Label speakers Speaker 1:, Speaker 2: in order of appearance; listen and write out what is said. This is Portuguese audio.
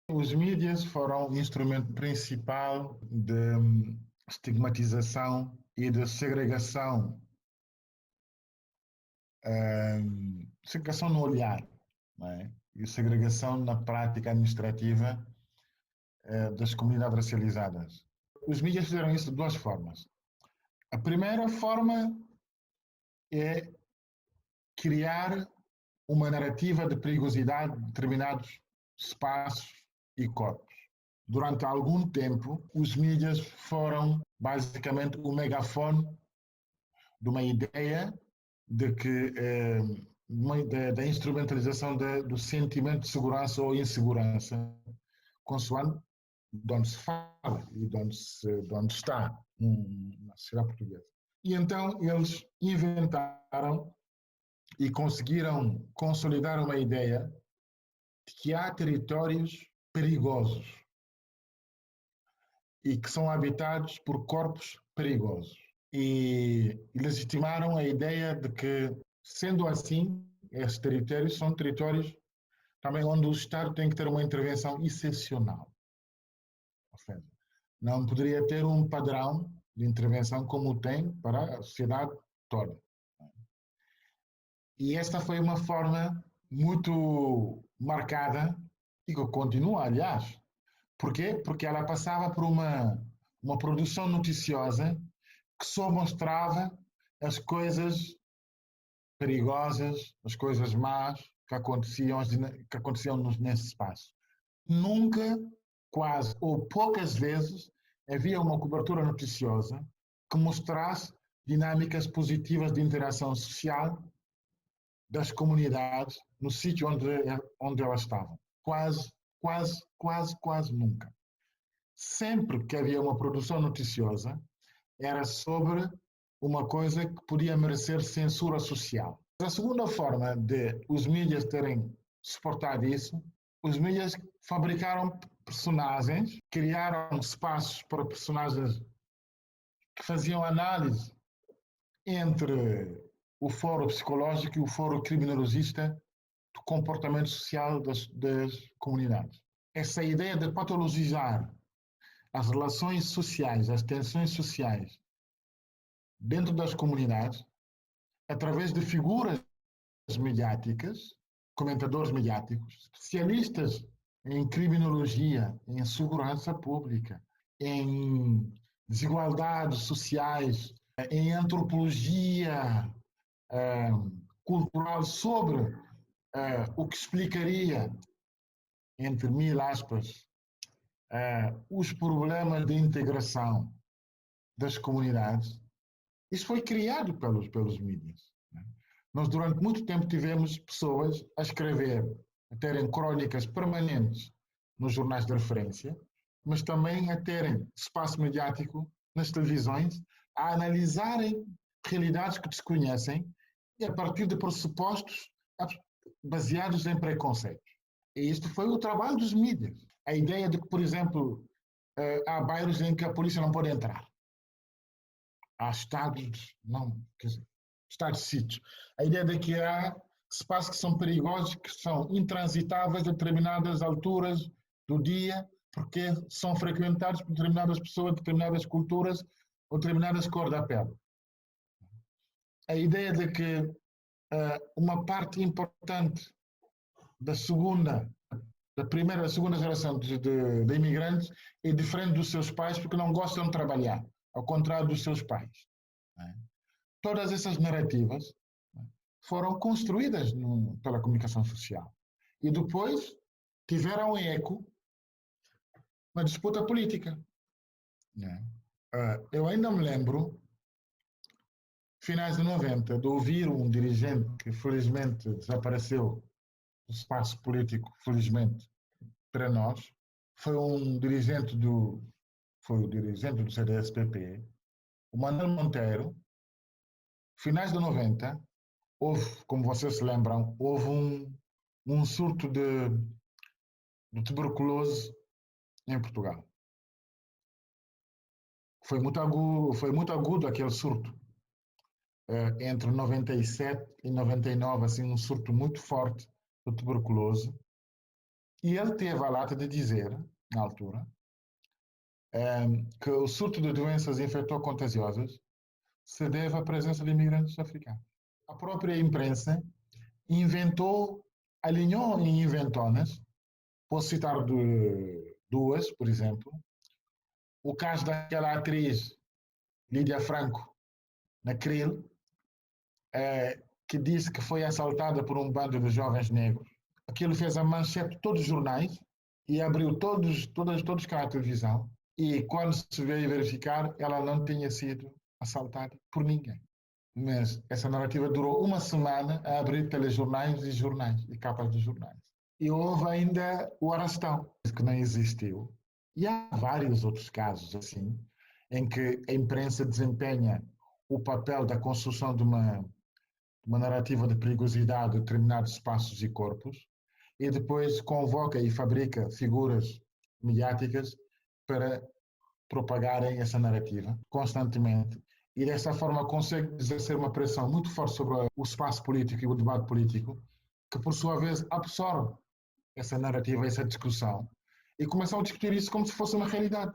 Speaker 1: Os mídias foram o instrumento principal de estigmatização e de segregação, segregação no olhar, não é? E segregação na prática administrativa das comunidades racializadas. Os mídias fizeram isso de duas formas. A primeira forma é criar uma narrativa de perigosidade de determinados espaços e corpos. Durante algum tempo, os mídias foram basicamente o megafone de uma ideia de que da instrumentalização do sentimento de segurança ou insegurança, consoante de onde se fala e de onde está na sociedade portuguesa. E então eles inventaram e conseguiram consolidar uma ideia de que há territórios perigosos e que são habitados por corpos perigosos. E legitimaram a ideia de que, sendo assim, esses territórios são territórios também onde o Estado tem que ter uma intervenção excepcional. Ou seja, não poderia ter um padrão de intervenção como tem para a sociedade toda. E esta foi uma forma muito marcada, e que continua, aliás. Porquê? Porque ela passava por uma produção noticiosa que só mostrava as coisas perigosas, as coisas más que aconteciam nesse espaço. Nunca, quase ou poucas vezes, havia uma cobertura noticiosa que mostrasse dinâmicas positivas de interação social das comunidades no sítio onde elas estavam. Quase nunca. Sempre que havia uma produção noticiosa, era sobre uma coisa que podia merecer censura social. A segunda forma de os mídias terem suportado isso, os mídias fabricaram personagens, criaram espaços para personagens que faziam análise entre o foro psicológico e o foro criminologista do comportamento social das comunidades. Essa ideia de patologizar as relações sociais, as tensões sociais dentro das comunidades, através de figuras mediáticas, comentadores mediáticos, especialistas em criminologia, em segurança pública, em desigualdades sociais, em antropologia cultural sobre o que explicaria, entre mil aspas, os problemas de integração das comunidades. Isso foi criado pelos mídias. Né? Nós, durante muito tempo, tivemos pessoas a escrever, a terem crónicas permanentes nos jornais de referência, mas também a terem espaço mediático nas televisões, a analisarem realidades que desconhecem e a partir de pressupostos baseados em preconceitos. E isto foi o trabalho dos mídias. A ideia de que, por exemplo, há bairros em que a polícia não pode entrar. Há estados, não, quer dizer, estados de sítios. A ideia de que há espaços que são perigosos, que são intransitáveis a determinadas alturas do dia, porque são frequentados por determinadas pessoas, determinadas culturas ou determinadas cores da pele. A ideia de que uma parte importante da primeira e segunda geração de imigrantes é diferente dos seus pais porque não gostam de trabalhar, ao contrário dos seus pais. Né? Todas essas narrativas foram construídas pela comunicação social e depois tiveram eco na disputa política. Né? Eu ainda me lembro, finais de 90, de ouvir um dirigente que felizmente desapareceu do espaço político, felizmente, para nós, foi o dirigente do CDS-PP, o Manuel Monteiro. Finais de 90, houve, como vocês se lembram, houve um surto de tuberculose em Portugal. Foi muito agudo aquele surto. Entre 97 e 99, assim, um surto muito forte de tuberculose. E ele teve a lata de dizer, na altura, que o surto de doenças infecto-contagiosas se deve à presença de imigrantes africanos. A própria imprensa inventou, alinhou em inventonas, posso citar duas, por exemplo, o caso daquela atriz Lídia Franco, na Cril, que disse que foi assaltada por um bando de jovens negros. Aquilo fez a manchete de todos os jornais e abriu todos os canais de televisão. E quando se veio verificar, ela não tinha sido assaltada por ninguém. Mas essa narrativa durou uma semana a abrir telejornais e jornais, e capas de jornais. E houve ainda o Arrastão, que não existiu. E há vários outros casos assim, em que a imprensa desempenha o papel da construção de uma narrativa de perigosidade de determinados espaços e corpos, e depois convoca e fabrica figuras mediáticas para propagarem essa narrativa constantemente. E dessa forma consegue exercer uma pressão muito forte sobre o espaço político e o debate político, que por sua vez absorve essa narrativa, essa discussão, e começam a discutir isso como se fosse uma realidade.